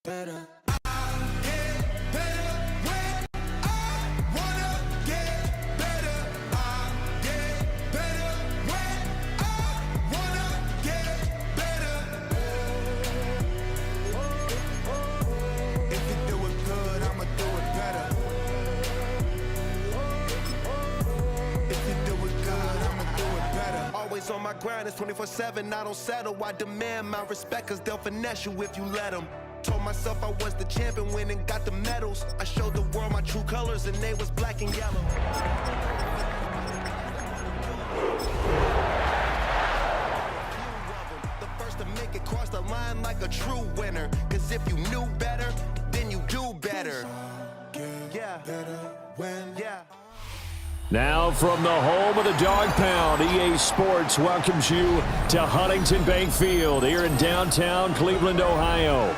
better. I get better when I wanna get better. I get better when I wanna get better. If you do it good, I'ma do it better. If you do it good, I'ma do it better. Always on my grind, it's 24/7, I don't settle. I demand my respect, cause they'll finesse you if you let them. Told myself I was the champion, went and got the medals. I showed the world my true colors and they was black and yellow. The first to make it cross the line like a true winner. Cause if you knew better, then you do better. Yeah. Now from the home of the Dog Pound, EA Sports welcomes you to Huntington Bank Field here in downtown Cleveland, Ohio.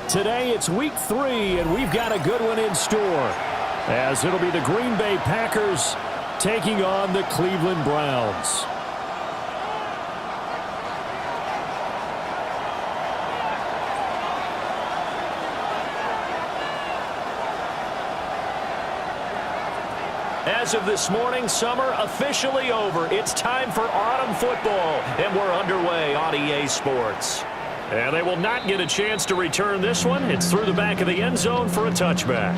Today it's week 3, and we've got a good one in store, as it'll be the Green Bay Packers taking on the Cleveland Browns. As of this morning, summer officially over. It's time for autumn football, and we're underway on EA Sports. And they will not get a chance to return this one. It's through the back of the end zone for a touchback.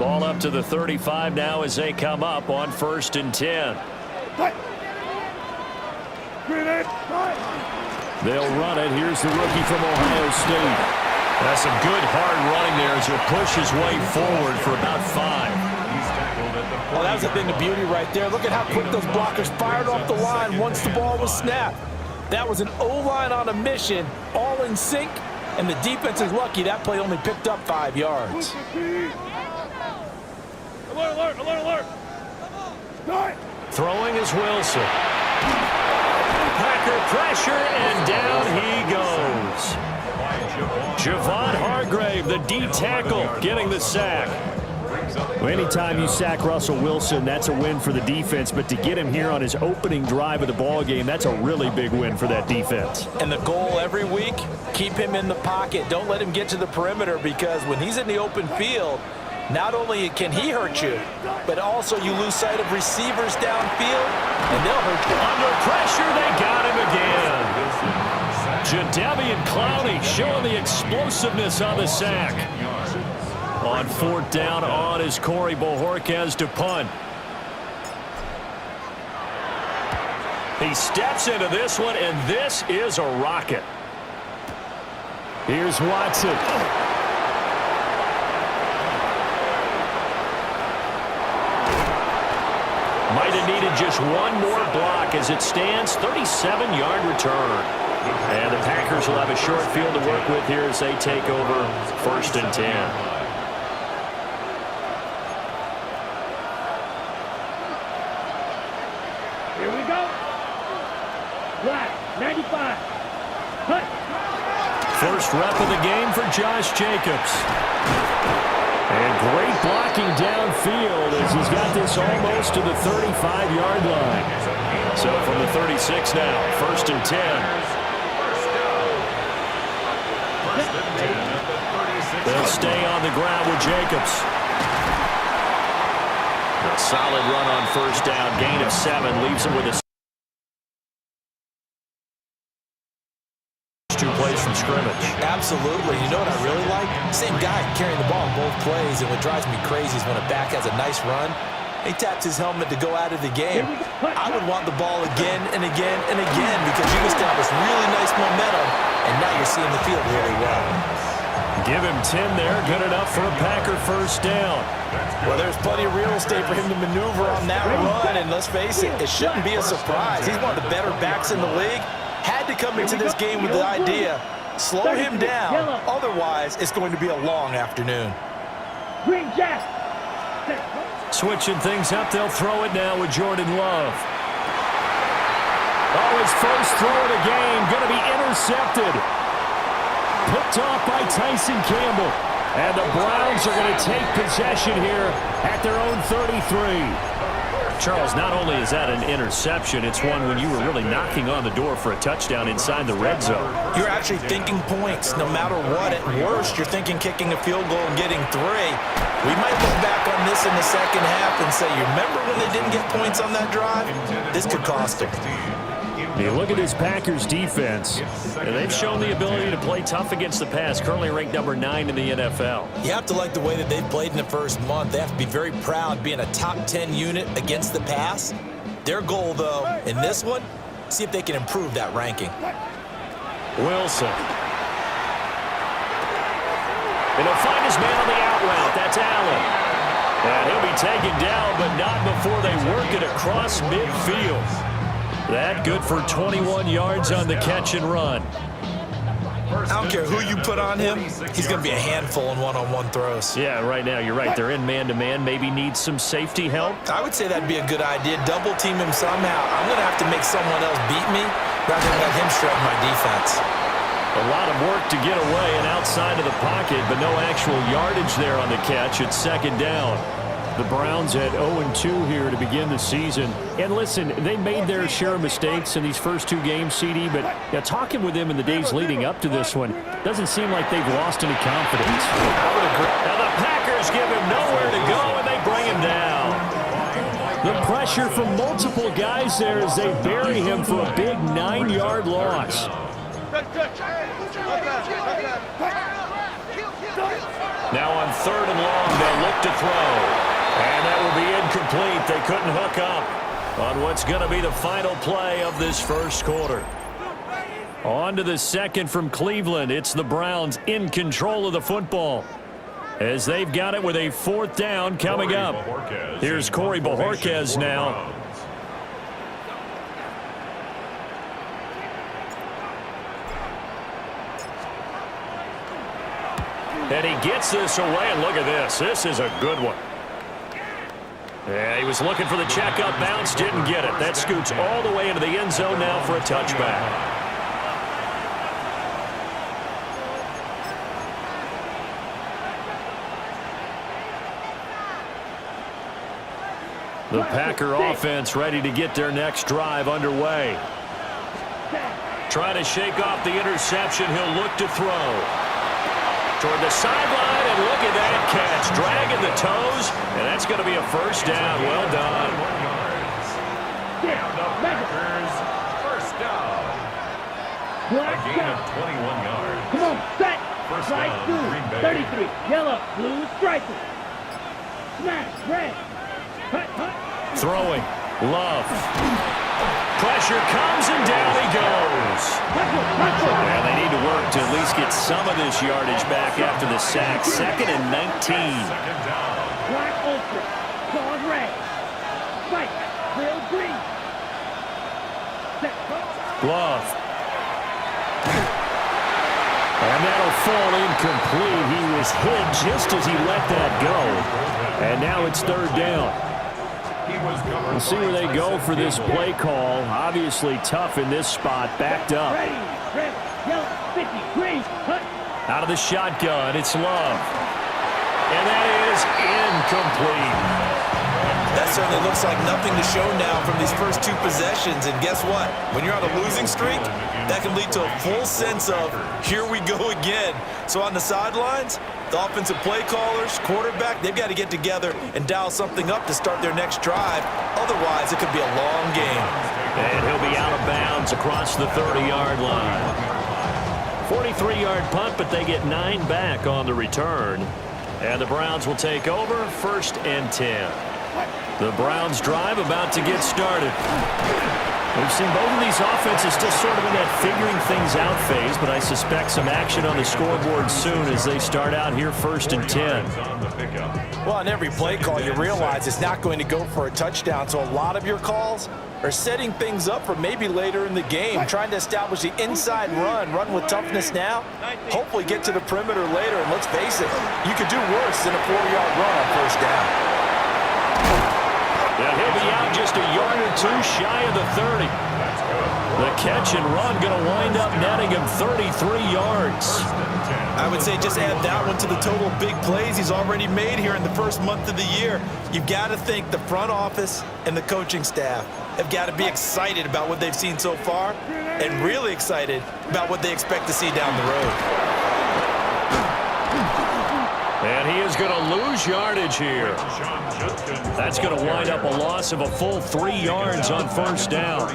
Ball up to the 35 now as they come up on 1st and 10. They'll run it. Here's the rookie from Ohio State. That's some good hard running there as he'll push his way forward for about 5. Well, that was a thing of beauty right there. Look at how quick those blockers fired off the line once the ball was snapped. That was an O-line on a mission, all in sync, and the defense is lucky that play only picked up 5 yards. Alert, alert, alert! Throwing is Wilson. Packer pressure, and down he goes. Javon Hargrave, the D tackle, getting the sack. Well, anytime you sack Russell Wilson, that's a win for the defense, but to get him here on his opening drive of the ball game, that's a really big win for that defense. And the goal every week, keep him in the pocket. Don't let him get to the perimeter, because when he's in the open field, not only can he hurt you, but also you lose sight of receivers downfield, and they'll hurt you. Under pressure, they got him again. Jadeveon Clowney showing the explosiveness on the sack. On 4th down on is Corey Bojorquez to punt. He steps into this one, and this is a rocket. Here's Watson. Might have needed just one more block as it stands, 37-yard return. And the Packers will have a short field to work with here as they take over 1st and 10. Here we go. Black, 95. Cut. First rep of the game for Josh Jacobs. And great blocking downfield as he's got this almost to the 35-yard line. So from the 36 now, 1st and 10. They'll stay on the ground with Jacobs. A solid run on 1st down, gain of 7, leaves him with a 2 plays from scrimmage. Absolutely. You know what I really like? Same guy carrying the ball in both plays, and what drives me crazy is when a back has a nice run, he taps his helmet to go out of the game. I would want the ball again and again and again, because you establish really nice momentum, and now you're seeing the field really well. Give him 10 there. Good enough for a Packer 1st down. Well, there's plenty of real estate for him to maneuver on that run, and let's face it, it shouldn't be a surprise. He's one of the better backs in the league. Had to come into this game with the idea, slow him down, otherwise it's going to be a long afternoon. Green Jack. Switching things up, they'll throw it now with Jordan Love. Oh, his first throw of the game, going to be intercepted. Picked off by Tyson Campbell. And the Browns are going to take possession here at their own 33. Charles, not only is that an interception, it's one when you were really knocking on the door for a touchdown inside the red zone. You're actually thinking points no matter what. At worst, you're thinking kicking a field goal and getting 3. We might look back on this in the second half and say, you remember when they didn't get points on that drive? This could cost them. You look at this Packers defense, and they've shown the ability to play tough against the pass, currently ranked number 9 in the NFL. You have to like the way that they've played in the first month. They have to be very proud being a top 10 unit against the pass. Their goal, though, in this one, see if they can improve that ranking. Wilson. And he'll find his man on the out route. That's Allen. And he'll be taken down, but not before they work it across midfield. That good for 21 yards on the catch and run. I don't care who you put on him. He's going to be a handful in one-on-one throws. Yeah, right now, you're right. They're in man-to-man. Maybe needs some safety help. I would say that'd be a good idea. Double team him somehow. I'm going to have to make someone else beat me rather than let him shred my defense. A lot of work to get away and outside of the pocket, but no actual yardage there on the catch. It's second down. The Browns at 0-2 here to begin the season. And listen, they made their share of mistakes in these first 2 games, CD, but talking with them in the days leading up to this one, doesn't seem like they've lost any confidence. I would agree. Now the Packers give him nowhere to go, and they bring him down. The pressure from multiple guys there as they bury him for a big 9-yard loss. Now on 3rd and long, they'll look to throw. And that will be incomplete. They couldn't hook up on what's going to be the final play of this first quarter. On to the second from Cleveland. It's the Browns in control of the football as they've got it with a 4th down coming up. Here's Corey Bojorquez now. And he gets this away, and look at this. This is a good one. Yeah, he was looking for the checkup bounce, didn't get it. That scoots all the way into the end zone now for a touchback. The Packer offense ready to get their next drive underway. Trying to shake off the interception, he'll look to throw. Toward the sideline, and look at that catch. Dragging the toes, and that's going to be a first down. Well done. First down. A gain of 21 yards. Come on, set. First Strike down, 2. Green Bay. 33. Yellow, blue, striker. Smash, red. Hut, hut. Throwing. Love. Pressure comes, and down he goes. And they need to work to at least get some of this yardage back after the sack. 2nd and 19. Second down. Black ultra. Claws red. Spike. Real green. Set. Glove. And that'll fall incomplete. He was hit just as he let that go. And now it's 3rd down. We'll see where they go for this play call. Obviously tough in this spot, backed up. Ready. Red. Yellow. 50. Green. Hut. Out of the shotgun, it's Love. And that is incomplete. That certainly looks like nothing to show now from these first 2 possessions. And guess what? When you're on a losing streak, that can lead to a full sense of, here we go again. So on the sidelines, the offensive play callers, quarterback, they've got to get together and dial something up to start their next drive. Otherwise, it could be a long game. And he'll be out of bounds across the 30-yard line. 43-yard punt, but they get 9 back on the return. And the Browns will take over, 1st and 10. The Browns drive about to get started. We've seen both of these offenses still sort of in that figuring things out phase, but I suspect some action on the scoreboard soon as they start out here 1st and 10. Well, on every play call, you realize it's not going to go for a touchdown, so a lot of your calls are setting things up for maybe later in the game, trying to establish the inside run with toughness now, hopefully get to the perimeter later, and let's face it, you could do worse than a 4-yard run on 1st down. Yeah, he'll be out just a yard or 2 shy of the 30. The catch and run going to wind up netting him 33 yards. I would say just add that one to the total of big plays he's already made here in the first month of the year. You've got to think the front office and the coaching staff have got to be excited about what they've seen so far and really excited about what they expect to see down the road. And he is going to lose yardage here. That's going to wind up a loss of a full 3 yards on first down.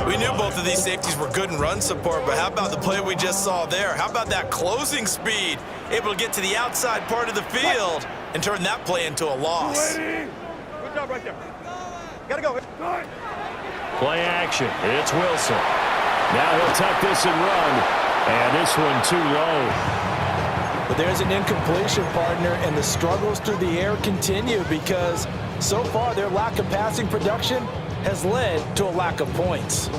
We knew both of these safeties were good in run support, but how about the play we just saw there? How about that closing speed? Able to get to the outside part of the field and turn that play into a loss. Good job right there. Gotta go. Play action. It's Wilson. Now he'll tuck this and run. And this one too low. But there's an incompletion, partner, and the struggles through the air continue because so far their lack of passing production has led to a lack of points.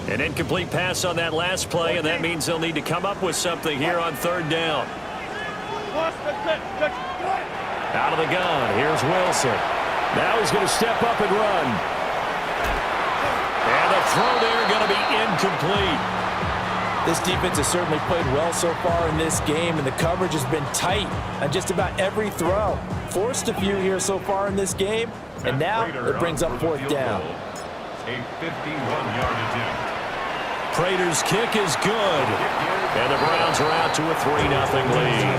An incomplete pass on that last play, and that means they'll need to come up with something here on third down. Out of the gun, here's Wilson. Now he's going to step up and run. And the throw there going to be incomplete. This defense has certainly played well so far in this game, and the coverage has been tight on just about every throw. Forced a few here so far in this game, and now it brings up fourth down. A 51-yard attempt. Prater's kick is good. And the Browns are out to a 3-0 lead.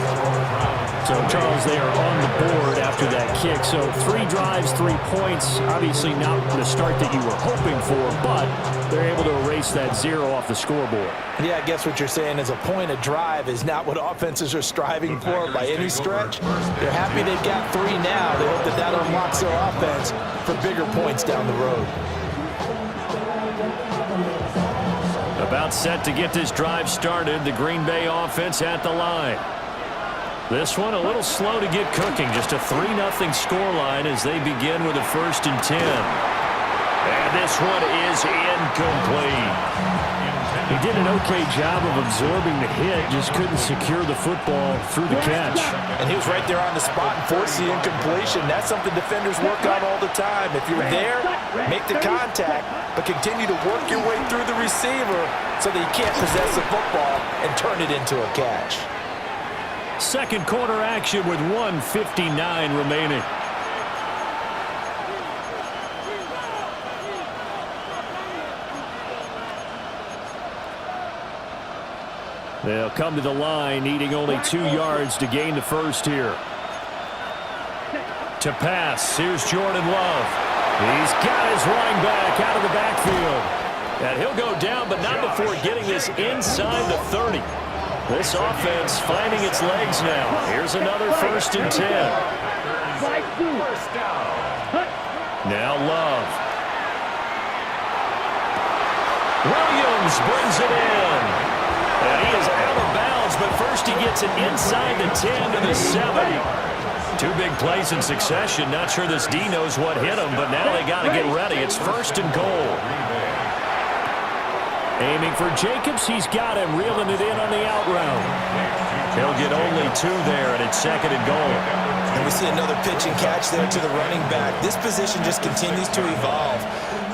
So, Charles, they are on the board after that kick. So 3 drives, 3 points. Obviously not the start that you were hoping for, but they're able to erase that 0 off the scoreboard. Yeah, I guess what you're saying is a point a drive is not what offenses are striving for by any stretch. They're happy they've got 3 now. They hope that that unlocks their offense for bigger points down the road. About set to get this drive started. The Green Bay offense at the line. This one a little slow to get cooking. Just a 3-0 scoreline as they begin with a 1st and 10. And this one is incomplete. He did an okay job of absorbing the hit, just couldn't secure the football through the catch. And he was right there on the spot and forced the incompletion. That's something defenders work on all the time. If you're there, make the contact, but continue to work your way through the receiver so that you can't possess the football and turn it into a catch. Second quarter action with 1:59 remaining. They'll come to the line, needing only 2 yards to gain the first here. To pass, here's Jordan Love. He's got his running back out of the backfield. And he'll go down, but not before getting this inside the 30. This offense finding its legs now. Here's another 1st and 10. Now Love. Williams brings it in. And he is out of bounds, but first he gets it inside the 10 to the 7. 2 big plays in succession. Not sure this D knows what hit him, but now they got to get ready. It's 1st and goal. Aiming for Jacobs. He's got him, reeling it in on the out route. He'll get only 2 there, and it's 2nd and goal. And we see another pitch and catch there to the running back. This position just continues to evolve.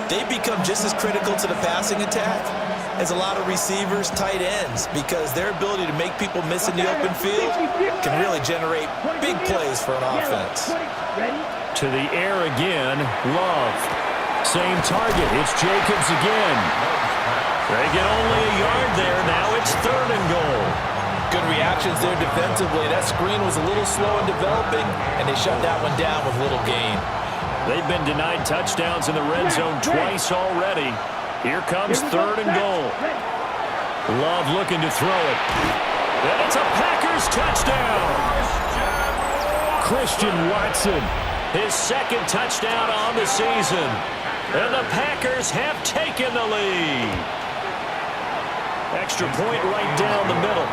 They've become just as critical to the passing attack as a lot of receivers, tight ends, because their ability to make people miss in the open field can really generate big plays for an offense. To the air again, Love. Same target. It's Jacobs again. They get only a yard there. Now it's 3rd and goal. Good reactions there defensively. That screen was a little slow in developing, and they shut that one down with little gain. They've been denied touchdowns in the red zone twice already. Here comes 3rd and goal. Love looking to throw it. And it's a Packers touchdown. Christian Watson, his 2nd touchdown on the season. And the Packers have taken the lead. Extra point right down the middle.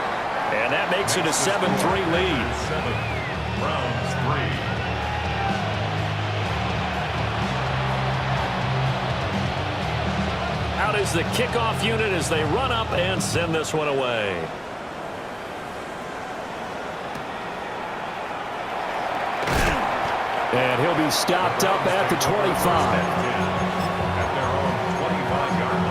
And that makes it a 7-3 lead. 7, Browns 3. Out is the kickoff unit as they run up and send this one away. And he'll be stopped up at the 25. At their own 25-yard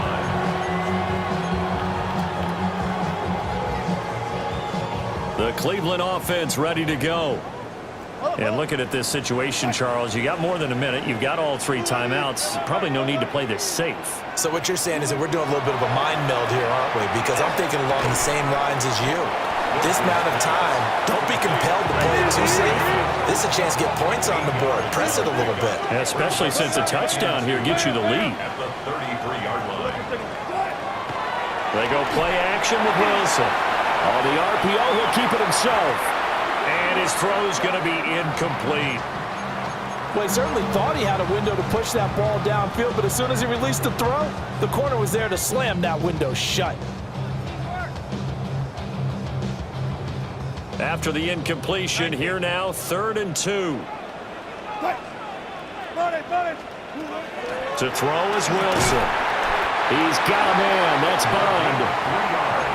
line. The Cleveland offense ready to go. And looking at this situation, Charles, you got more than a minute. You've got all 3 timeouts. Probably no need to play this safe. So what you're saying is that we're doing a little bit of a mind meld here, aren't we? Because I'm thinking along the same lines as you. This amount of time, don't be compelled to play it too safe. This is a chance to get points on the board. Press it a little bit. And especially since a touchdown here gets you the lead. At the 33-yard line. They go play action with Wilson. On the RPO, he'll keep it himself. And his throw's going to be incomplete. Well, he certainly thought he had a window to push that ball downfield, but as soon as he released the throw, the corner was there to slam that window shut. After the incompletion, here now, 3rd and 2. To throw is Wilson. He's got a man. That's Bond.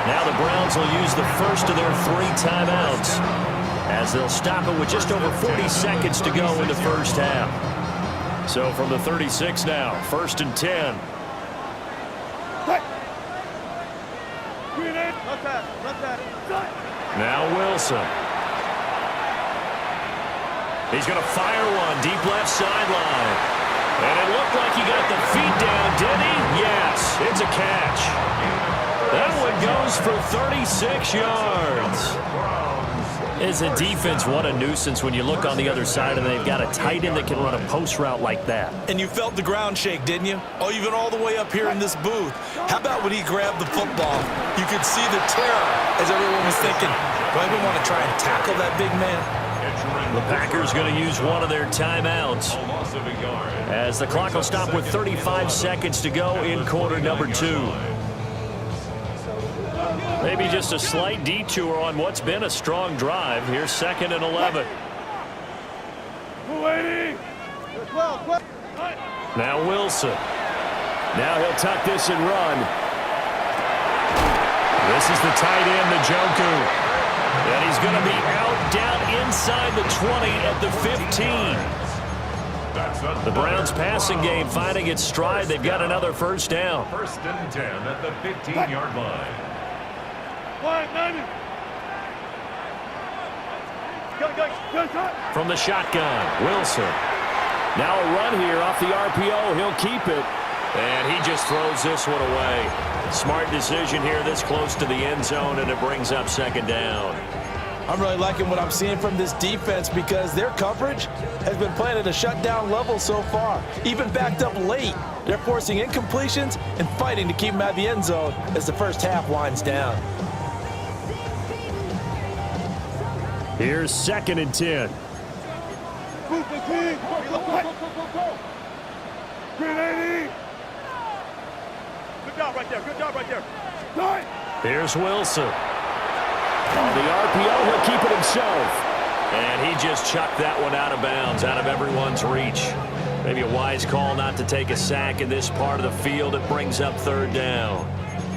Now the Browns will use the first of their 3 timeouts, as they'll stop it with just over 40 seconds to go in the first half. So from the 36 now, 1st and 10. Now Wilson. He's going to fire one deep left sideline. And it looked like he got the feet down, did he? Yes, it's a catch. That one goes for 36 yards. As a defense, what a nuisance when you look on the other side and they've got a tight end that can run a post route like that. And you felt the ground shake, didn't you? Oh, even all the way up here in this booth. How about when he grabbed the football? You could see the terror as everyone was thinking, do I even want to try and tackle that big man? The Packers going to use one of their timeouts, A loss of a yard. as the clock will stop with 35 seconds to go in quarter number 2. Maybe just a slight detour on what's been a strong drive. Here's 2nd and 11. Now Wilson. Now he'll tuck this and run. This is the tight end, Njoku. And he's going to be out down inside the 20 at the 15. The Browns passing game finding its stride. They've got another first down. 1st and 10 at the 15-yard line. From the shotgun, Wilson. Now a run here off the RPO. He'll keep it. And he just throws this one away. Smart decision here this close to the end zone, and it brings up 2nd down. I'm really liking what I'm seeing from this defense because their coverage has been playing at a shutdown level so far. Even backed up late, they're forcing incompletions and fighting to keep them out of the end zone as the first half winds down. Here's 2nd and 10. Good job right there. Here's Wilson. On the RPO, he'll keep it himself. And he just chucked that one out of bounds, out of everyone's reach. Maybe a wise call not to take a sack in this part of the field. It brings up 3rd down.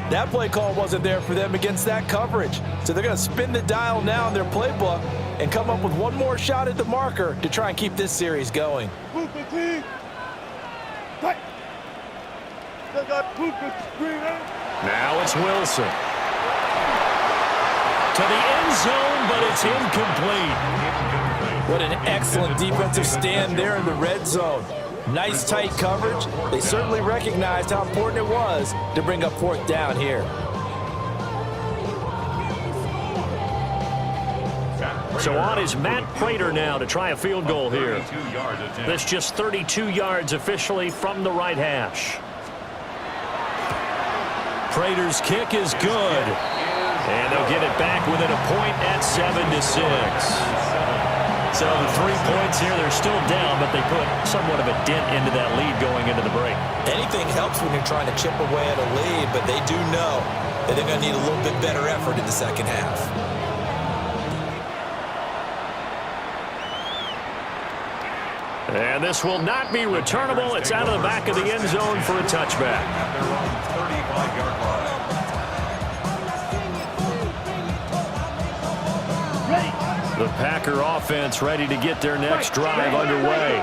That play call wasn't there for them against that coverage. So they're going to spin the dial now in their playbook and come up with one more shot at the marker to try and keep this series going. Now it's Wilson. To the end zone, but it's incomplete. What an excellent defensive stand there in the red zone. Nice tight coverage. They certainly recognized how important it was to bring up 4th down here. So on is Matt Prater now to try a field goal here. 32-yard attempt. That's just 32 yards officially from the right hash. Prater's kick is good. And they'll get it back within a point at 7-6. So 3 points here. They're still down, but they put somewhat of a dent into that lead going into the break. Anything helps when you're trying to chip away at a lead, but they do know that they're going to need a little bit better effort in the second half. And this will not be returnable. It's out of the back of the end zone for a touchback. At their own 35-yard line. The Packer offense ready to get their next drive underway.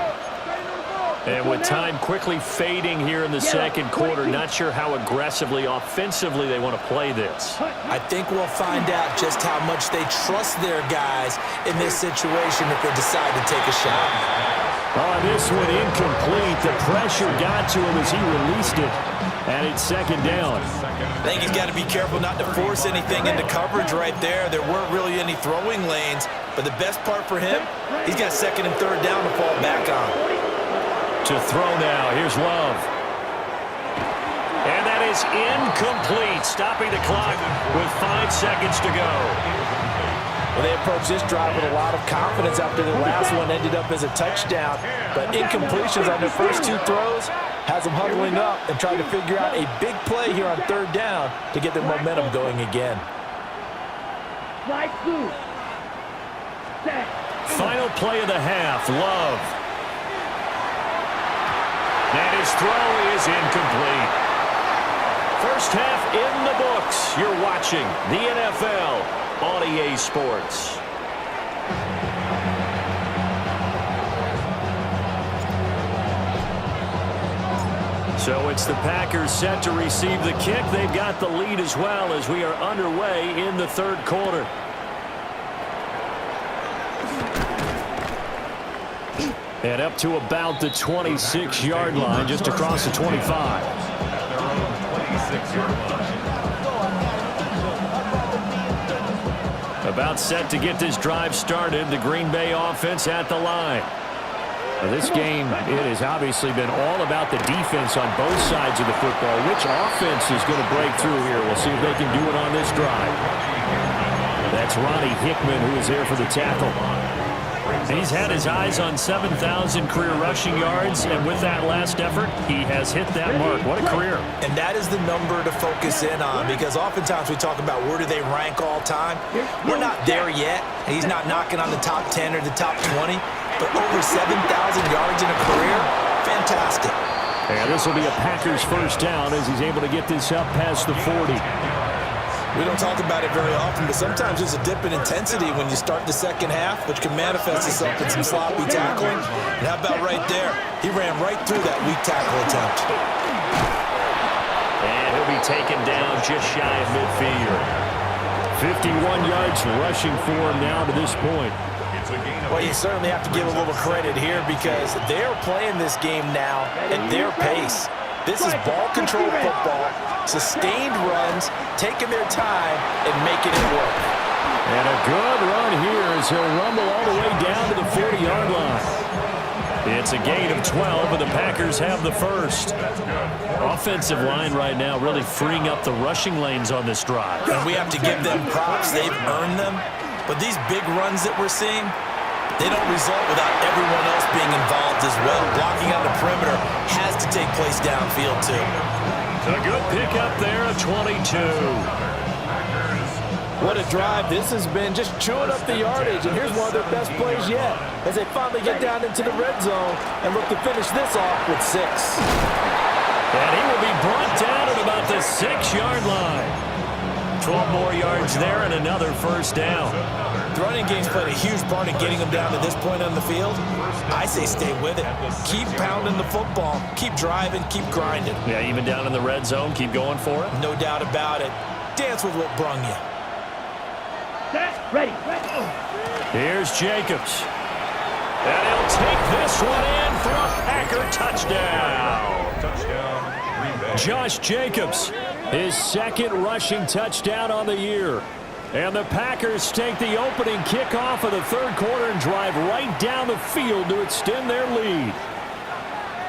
And with time quickly fading here in the second quarter, not sure how aggressively, offensively they want to play this. I think we'll find out just how much they trust their guys in this situation if they decide to take a shot. On this one, incomplete. The pressure got to him as he released it, and it's second down. I think he's got to be careful not to force anything into coverage right there. There weren't really any throwing lanes, but the best part for him, he's got second and third down to fall back on. To throw now, here's Love. And that is incomplete, stopping the clock with 5 seconds to go. Well, they approached this drive with a lot of confidence after the last one ended up as a touchdown. But incompletions on their first 2 throws has them huddling up and trying to figure out a big play here on third down to get their momentum going again. Slide 2. Set. Final play of the half, Love. And his throw is incomplete. First half in the books. You're watching the NFL on EA Sports. So it's the Packers set to receive the kick. They've got the lead as well as we are underway in the third quarter. And up to about the 26-yard line, just across the 25. Their own 26-yard line. About set to get this drive started. The Green Bay offense at the line. Now this game, it has obviously been all about the defense on both sides of the football. Which offense is going to break through here? We'll see if they can do it on this drive. That's Ronnie Hickman who is there for the tackle. He's had his eyes on 7,000 career rushing yards, and with that last effort, he has hit that mark. What a career. And that is the number to focus in on, because oftentimes we talk about where do they rank all time. We're not there yet. He's not knocking on the top 10 or the top 20, but over 7,000 yards in a career, fantastic. And this will be a Packers first down as he's able to get this up past the 40. We don't talk about it very often, but sometimes there's a dip in intensity when you start the second half, which can manifest itself in some sloppy tackling. And how about right there? He ran right through that weak tackle attempt. And he'll be taken down just shy of midfield. 51 yards rushing for him now to this point. Well, you certainly have to give a little credit here because they're playing this game now at their pace. This is ball control football, sustained runs, taking their time and making it work. And a good run here as he'll rumble all the way down to the 40-yard line. It's a gain of 12, and the Packers have the first. Offensive line right now really freeing up the rushing lanes on this drive. And we have to give them props. They've earned them. But these big runs that we're seeing, they don't result without everyone else being involved as well. Blocking on the perimeter has to take place downfield, too. A good pickup there of 22. What a drive. This has been just chewing up the yardage. And here's one of their best plays yet as they finally get down into the red zone and look to finish this off with 6. And he will be brought down at about the 6-yard line. 12 more yards there and another first down. The running game's played a huge part in getting them down to this point on the field. I say stay with it. Keep pounding the football. Keep driving. Keep grinding. Yeah, even down in the red zone, keep going for it. No doubt about it. Dance with what brung you. Set. Ready. Here's Jacobs. And he'll take this one in for a Packer touchdown. Touchdown, Green Bay. Josh Jacobs, his second rushing touchdown on the year. And the Packers take the opening kickoff of the third quarter and drive right down the field to extend their lead.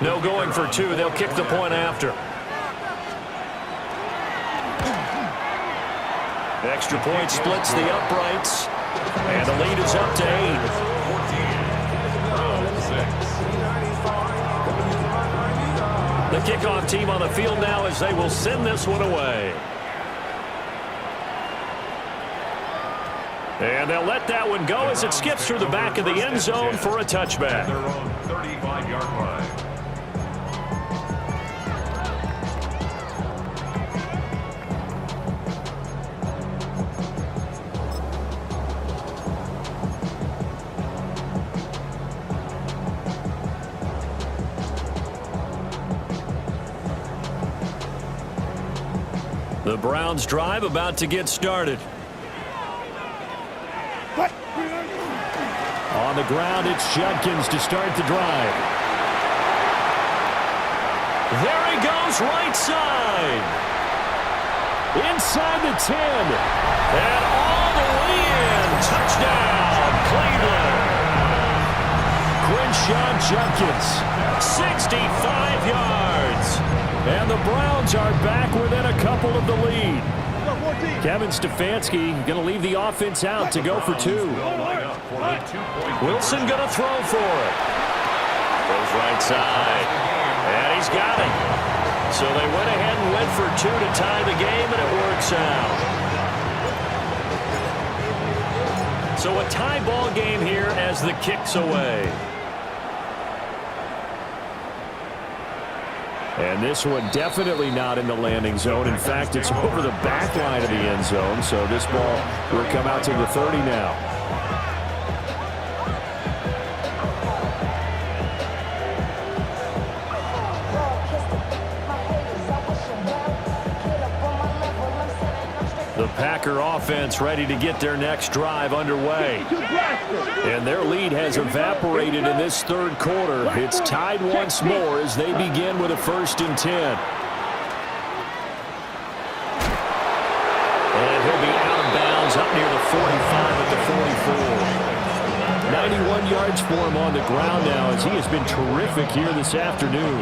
No going for 2. They'll kick the point after. Extra point splits the uprights. And the lead is up to 8. 14. The kickoff team on the field now as they will send this one away. And they'll let that one go as it skips through the back of the end zone for a touchback. Their own 35-yard line. The Browns drive about to get started. On the ground, it's Judkins to start the drive. There he goes, right side. Inside the 10. And all the way in. Touchdown, Cleveland. Quinshon Judkins, 65 yards. And the Browns are back within a couple of the lead. Kevin Stefanski going to leave the offense out to go for two. Wilson going to throw for it. Goes right side. And he's got it. So they went ahead and went for two to tie the game, and it works out. So a tie ball game here as the kick's away. And this one definitely not in the landing zone. In fact, it's over the back line of the end zone. So this ball will come out to the 30 now. The Packer offense ready to get their next drive underway. And their lead has evaporated in this third quarter. It's tied once more as they begin with a 1st and 10. And he'll be out of bounds up near the 45 at the 44. 91 yards for him on the ground now as he has been terrific here this afternoon.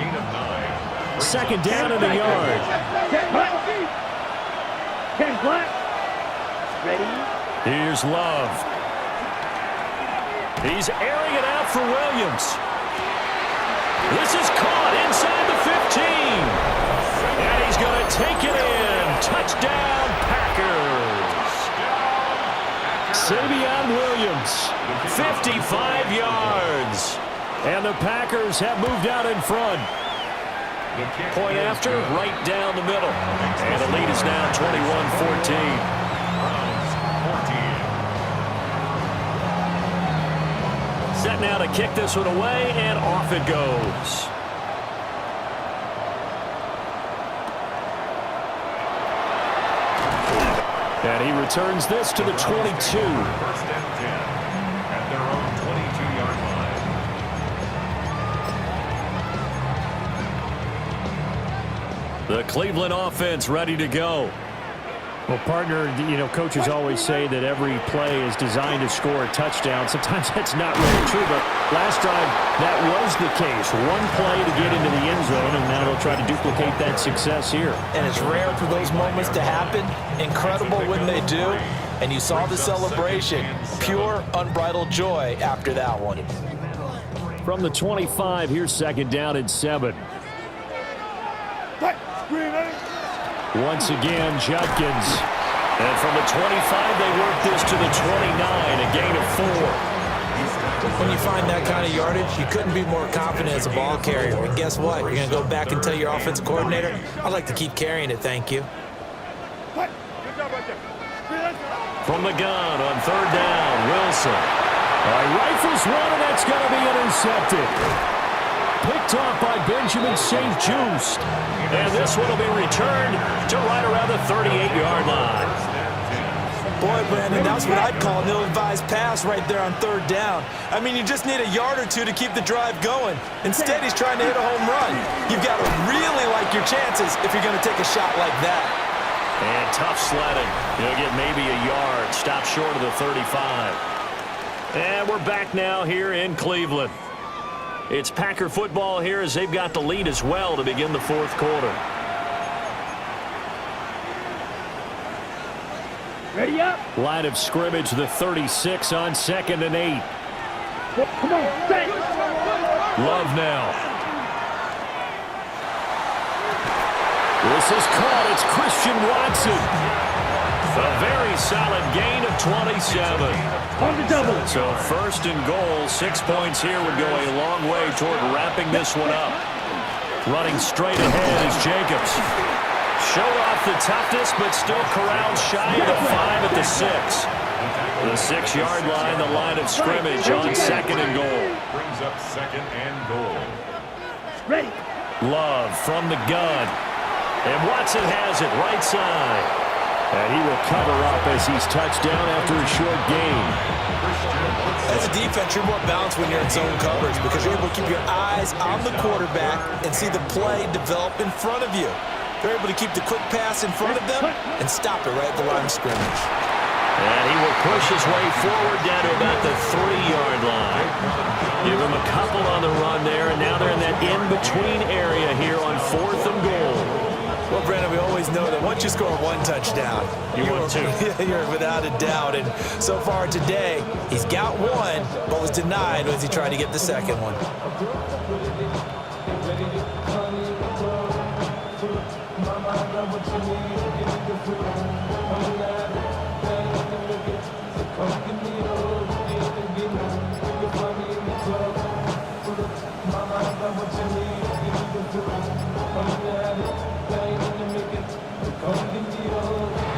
2nd down and a yard. 10 black. Ready? Here's Love. He's airing it out for Williams. This is caught inside the 15. And he's going to take it in. Touchdown, Packers. Savion Williams, 55 yards. And the Packers have moved out in front. Point after, right down the middle. And the lead is now 21-14. Set now to kick this one away, and off it goes. And he returns this to the 22. 1st and 10 at their own 22-yard line. The Cleveland offense ready to go. Well, partner, you know, coaches always say that every play is designed to score a touchdown. Sometimes that's not really true, but last drive that was the case. One play to get into the end zone, and now they'll try to duplicate that success here. And it's rare for those moments to happen. Incredible when they do. And you saw the celebration. Pure, unbridled joy after that one. From the 25, here's 2nd down and 7. Once again, Judkins. And from the 25, they work this to the 29, a gain of 4. When you find that kind of yardage, you couldn't be more confident as a ball carrier. And guess what? You're going to go back and tell your offensive coordinator, I'd like to keep carrying it, thank you. From the gun on 3rd down, Wilson. Rifles one, and that's going to be intercepted. Picked off by Benjamin St-Juste. And this one will be returned to right around the 38-yard line. Boy, Brandon, that's what I'd call an ill-advised pass right there on 3rd down. I mean, you just need a yard or two to keep the drive going. Instead, he's trying to hit a home run. You've got to really like your chances if you're going to take a shot like that. And tough sledding. He'll get maybe a yard. Stop short of the 35. And we're back now here in Cleveland. It's Packer football here as they've got the lead as well to begin the 4th quarter. Ready up. Line of scrimmage, the 36 on 2nd and 8. Come on, set. Love now. This is caught. It's Christian Watson. A very solid gain of 27. On the double. So 1st and goal, 6 points here would go a long way toward wrapping this one up. Running straight ahead is Jacobs. Showed off the toughness, but still corralled shy of the 5 at the 6. The 6-yard line, the line of scrimmage on 2nd and goal. Brings up 2nd and goal. Ready. Love from the gun. And Watson has it right side. And he will cover up as he's touched down after a short gain. As a defense, you're more balanced when you're in zone coverage because you're able to keep your eyes on the quarterback and see the play develop in front of you. They're able to keep the quick pass in front of them and stop it right at the line of scrimmage. And he will push his way forward down to about the 3-yard line. Give him a couple on the run there, and now they're in that in-between area here on 4th and goal. Well, Brandon, we always know that once you score one touchdown, you're without a doubt. And so far today, he's got one, but was denied as he tried to get the second one.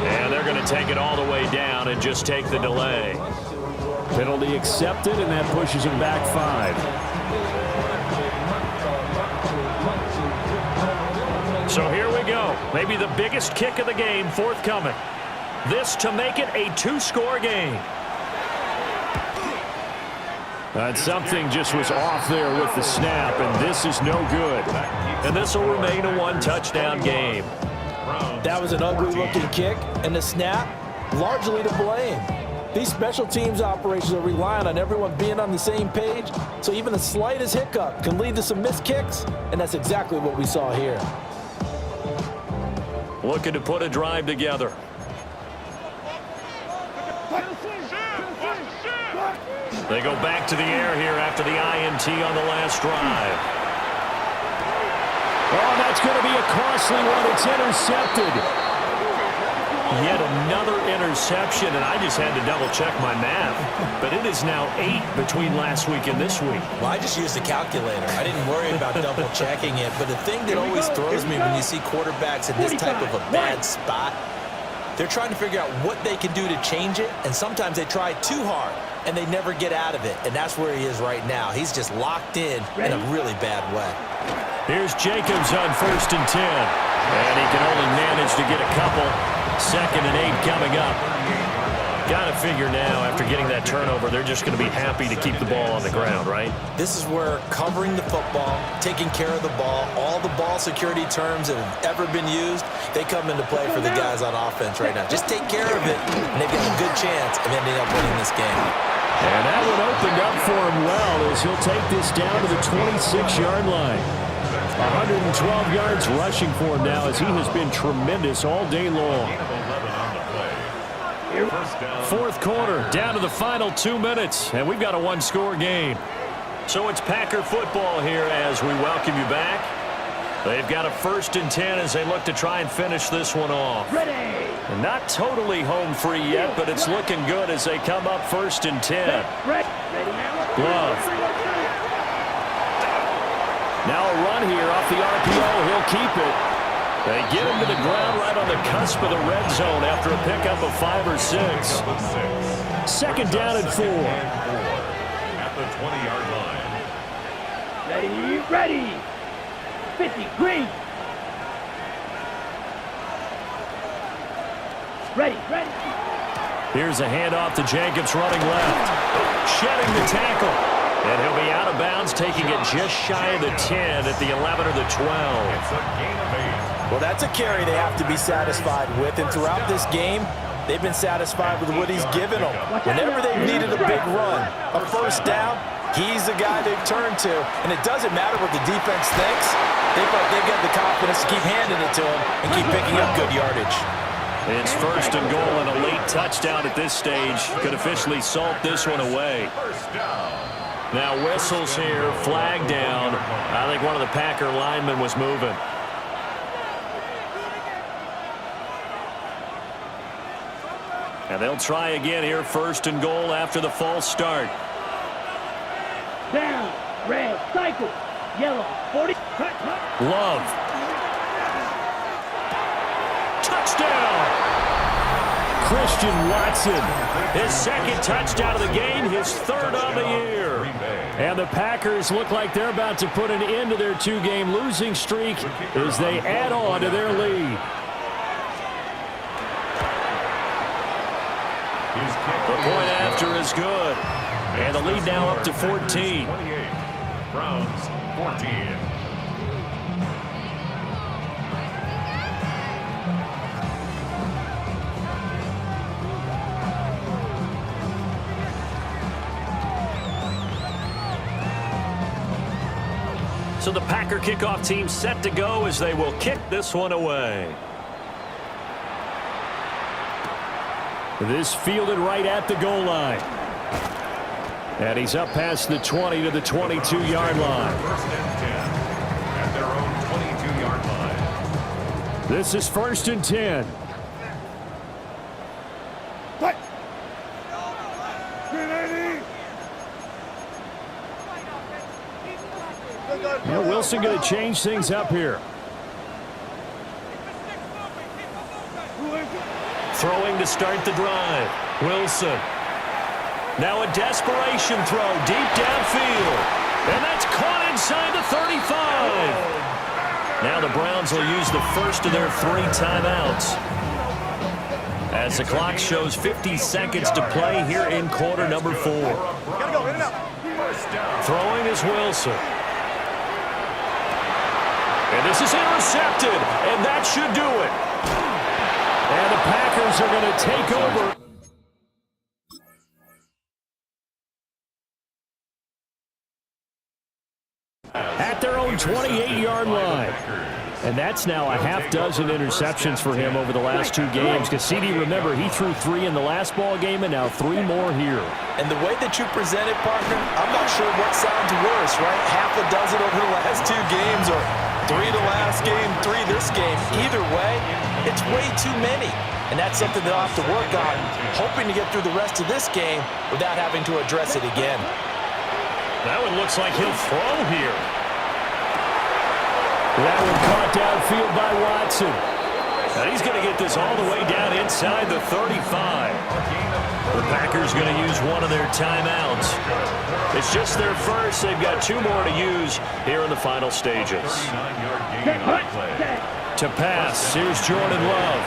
And they're going to take it all the way down and just take the delay. Penalty accepted, and that pushes him back 5. So here we go. Maybe the biggest kick of the game forthcoming. This to make it a 2-score game. And something just was off there with the snap, and this is no good. And this will remain a 1-touchdown game. That was an ugly-looking kick, and the snap, largely to blame. These special teams operations are relying on everyone being on the same page, so even the slightest hiccup can lead to some missed kicks, and that's exactly what we saw here. Looking to put a drive together. They go back to the air here after the INT on the last drive. Oh, that's going to be a costly one. It's intercepted. Yet another interception, and I just had to double-check my math. But it is now 8 between last week and this week. Well, I just used a calculator. I didn't worry about double-checking it. But the thing that always throws me when you see quarterbacks in this type of a bad spot, they're trying to figure out what they can do to change it, and sometimes they try too hard, and they never get out of it. And that's where he is right now. He's just locked in a really bad way. Here's Jacobs on 1st and 10. And he can only manage to get a couple. 2nd and 8 coming up. Got to figure now, after getting that turnover, they're just going to be happy to keep the ball on the ground, right? This is where covering the football, taking care of the ball, all the ball security terms that have ever been used, they come into play for the guys on offense right now. Just take care of it, and they've got a good chance of ending up winning this game. And that one opened up for him well as he'll take this down to the 26-yard line. 112 yards rushing for him now as he has been tremendous all day long. 4th quarter, down to the final 2 minutes, and we've got a 1-score game. So it's Packer football here as we welcome you back. They've got a 1st and 10 as they look to try and finish this one off. And not totally home free yet, but it's looking good as they come up 1st and 10. Glove. Now a run here off the RPO. He'll keep it. They get him to the ground right on the cusp of the red zone after a pickup of 5 or 6. 2nd down and 4. At the 20-yard line. Ready. 50, green. Ready. Here's a handoff to Jacobs running left. Shedding the tackle. And he'll be out of bounds, taking it just shy of the 10 at the 11 or the 12. It's a gain of 8. Well, that's a carry they have to be satisfied with, and throughout this game, they've been satisfied with what he's given them. Whenever they've needed a big run, a 1st down, he's the guy they've turned to, and it doesn't matter what the defense thinks. They've got the confidence to keep handing it to him and keep picking up good yardage. It's 1st and goal and a late touchdown at this stage. Could officially salt this one away. Now whistles here, flag down. I think one of the Packer linemen was moving. And they'll try again here, 1st and goal after the false start. Down, red, cycle, yellow, 40. Love. Touchdown! Christian Watson. His second touchdown of the game, his third on the year. And the Packers look like they're about to put an end to their two-game losing streak as they add on to their lead. The point after is good. And the lead now up to 14. 28. Browns 14. So the Packer kickoff team set to go as they will kick this one away. This fielded right at the goal line. And he's up past the 20 to the 22-yard line. First and 10 at their own 22-yard line. This is first and 10. Now Wilson going to change things up here. Throwing to start the drive. Wilson. Now a desperation throw deep downfield. And that's caught inside the 35. Now the Browns will use the first of their 3 timeouts. As the clock shows 50 seconds to play here in quarter number 4. Throwing is Wilson. And this is intercepted, and that should do it. And the Packers are going to take over. At their own 28-yard line. And that's now a half-dozen interceptions for him over the last 2 games. Because CD, remember, he threw 3 in the last ball game and now 3 more here. And the way that you present it, partner, I'm not sure what sounds worse, right? Half a dozen over the last 2 games or 3 the last game, 3 this game. Either way, it's way too many. And that's something they'll have to work on, hoping to get through the rest of this game without having to address it again. That one looks like he'll throw here. That one caught downfield by Watson. And he's going to get this all the way down inside the 35. The Packers going to use one of their timeouts. It's just their first. They've got 2 more to use here in the final stages. To pass, here's Jordan Love.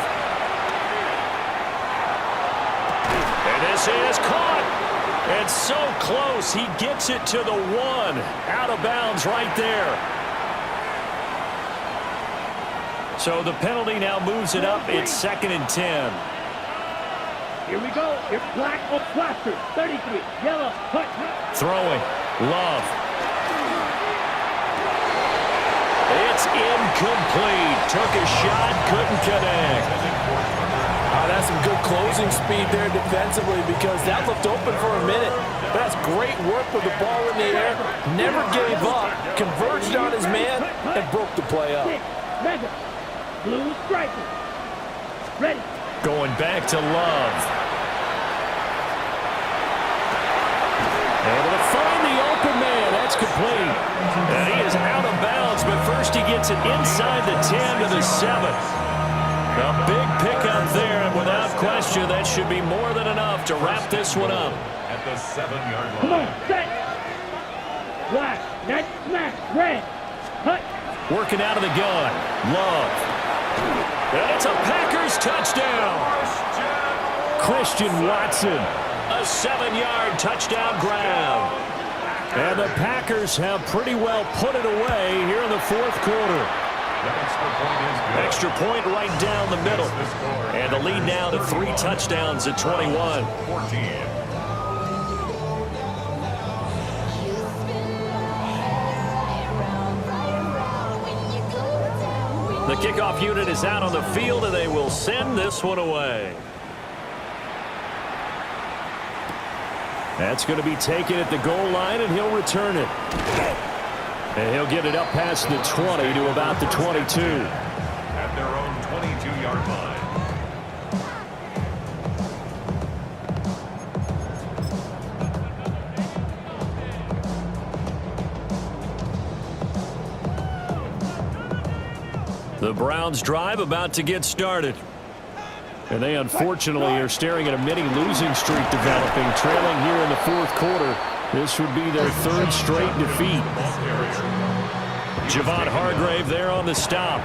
And this is caught. And so close, he gets it to the 1. Out of bounds right there. So the penalty now moves it up. It's 2nd and 10. Here we go. It's black or plaster. 33. Yellow. Hut. Throwing. Love. It's incomplete. Took a shot. Couldn't connect. That's some good closing speed there defensively because that looked open for a minute. But that's great work with the ball in the air. Never gave up. Converged on his man and broke the play up. Mega. Blue striker. Ready. Going back to Love. Able to find the open man. That's complete. And he is out of bounds, but first he gets it inside the 10 to the 7. A big pickup there, and without question, that should be more than enough to wrap this one up. At the 7-yard line. Come on, set. Black. Net smash. Red. Hut. Working out of the gun. Love. And it's a Packers touchdown. Christian Watson. A 7-yard touchdown grab. And the Packers have pretty well put it away here in the 4th quarter. Extra point right down the middle. And the lead now to 3 touchdowns at 21. 14. The kickoff unit is out on the field, and they will send this one away. That's going to be taken at the goal line, and he'll return it. And he'll get it up past the 20 to about the 22. At their own 22-yard line. The Browns drive about to get started. And they unfortunately are staring at a mini losing streak developing, trailing here in the fourth quarter. This would be their third straight defeat. Javon Hargrave there on the stop.